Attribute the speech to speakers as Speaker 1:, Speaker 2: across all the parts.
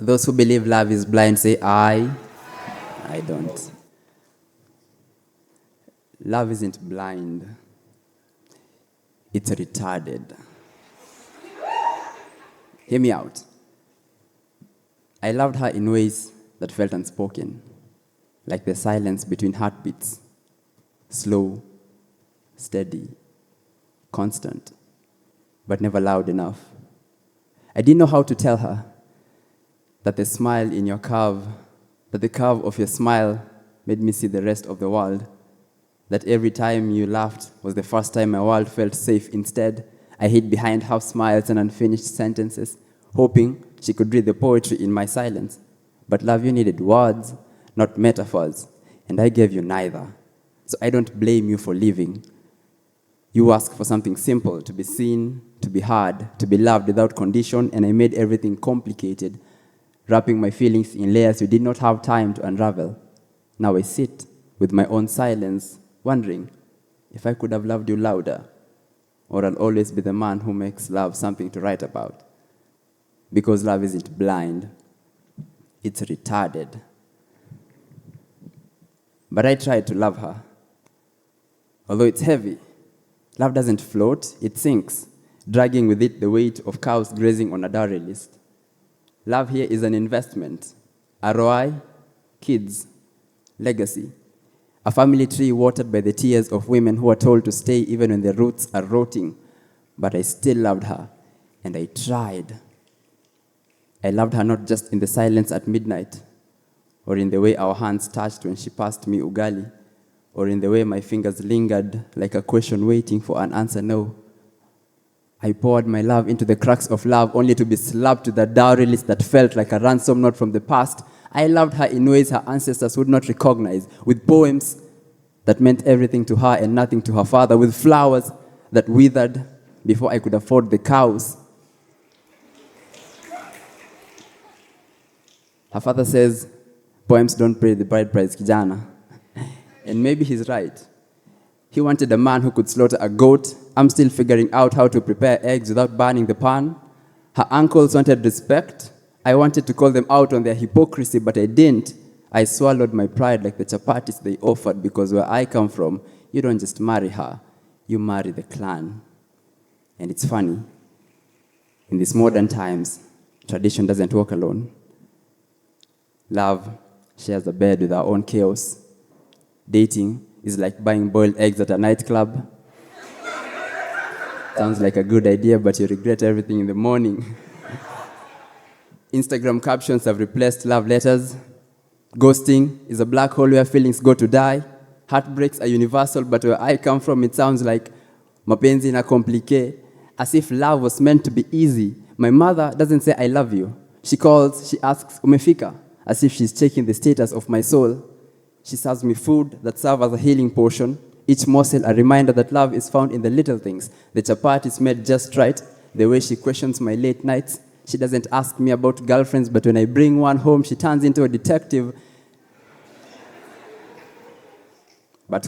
Speaker 1: Those who believe love is blind say, I don't. Love isn't blind. It's retarded. Hear me out. I loved her in ways that felt unspoken, like the silence between heartbeats, slow, steady, constant, but never loud enough. I didn't know how to tell her that the smile in your curve, that the curve of your smile made me see the rest of the world, that every time you laughed was the first time my world felt safe. Instead, I hid behind half smiles and unfinished sentences, hoping she could read the poetry in my silence. But love, you needed words, not metaphors, and I gave you neither. So I don't blame you for leaving. You asked for something simple, to be seen, to be heard, to be loved without condition, and I made everything complicated, wrapping my feelings in layers you did not have time to unravel. Now I sit with my own silence, wondering if I could have loved you louder, or I'll always be the man who makes love something to write about. Because love isn't blind, it's retarded. But I tried to love her. Although it's heavy, love doesn't float, it sinks, dragging with it the weight of cows grazing on a dowry list. Love here is an investment. ROI, kids, legacy. A family tree watered by the tears of women who are told to stay even when their roots are rotting. But I still loved her, and I tried. I loved her not just in the silence at midnight, or in the way our hands touched when she passed me ugali, or in the way my fingers lingered like a question waiting for an answer no. I poured my love into the cracks of love only to be slapped with a dowry list that felt like a ransom note from the past. I loved her in ways her ancestors would not recognize, with poems that meant everything to her and nothing to her father, with flowers that withered before I could afford the cows. Her father says, poems don't pay the bride price, kijana. And maybe he's right. He wanted a man who could slaughter a goat. I'm still figuring out how to prepare eggs without burning the pan. Her uncles wanted respect. I wanted to call them out on their hypocrisy, but I didn't. I swallowed my pride like the chapatis they offered, because where I come from, you don't just marry her, you marry the clan. And it's funny. In these modern times, tradition doesn't walk alone. Love shares a bed with our own chaos. Dating is like buying boiled eggs at a nightclub. Sounds like a good idea, but you regret everything in the morning. Instagram captions have replaced love letters. Ghosting is a black hole where feelings go to die. Heartbreaks are universal, but where I come from, it sounds like mapenzi na complique, as if love was meant to be easy. My mother doesn't say I love you. She calls, she asks, umefika, as if she's checking the status of my soul. She serves me food that serves as a healing potion. Each morsel a reminder that love is found in the little things. The chapati is made just right. The way she questions my late nights. She doesn't ask me about girlfriends, but when I bring one home, she turns into a detective. But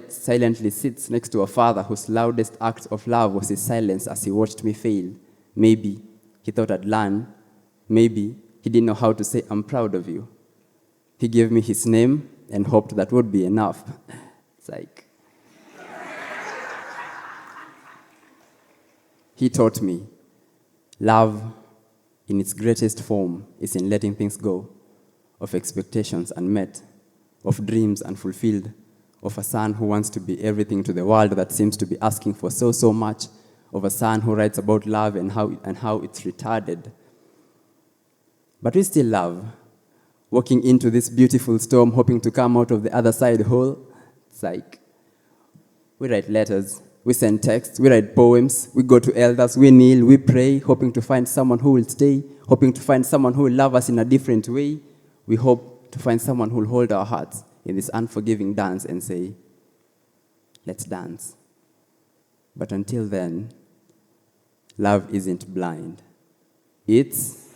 Speaker 1: silently sits next to a father whose loudest act of love was his silence as he watched me fail. Maybe he thought I'd learn. Maybe he didn't know how to say, I'm proud of you. He gave me his name and hoped that would be enough. It's like, he taught me, love in its greatest form is in letting things go, of expectations unmet, of dreams unfulfilled, of a son who wants to be everything to the world that seems to be asking for so much, of a son who writes about love and how it's retarded. But we still love, walking into this beautiful storm, hoping to come out of the other side whole. It's like, we write letters, we send texts, we write poems, we go to elders, we kneel, we pray, hoping to find someone who will stay, hoping to find someone who will love us in a different way. We hope to find someone who will hold our hearts in this unforgiving dance and say, let's dance. But until then, love isn't blind. It's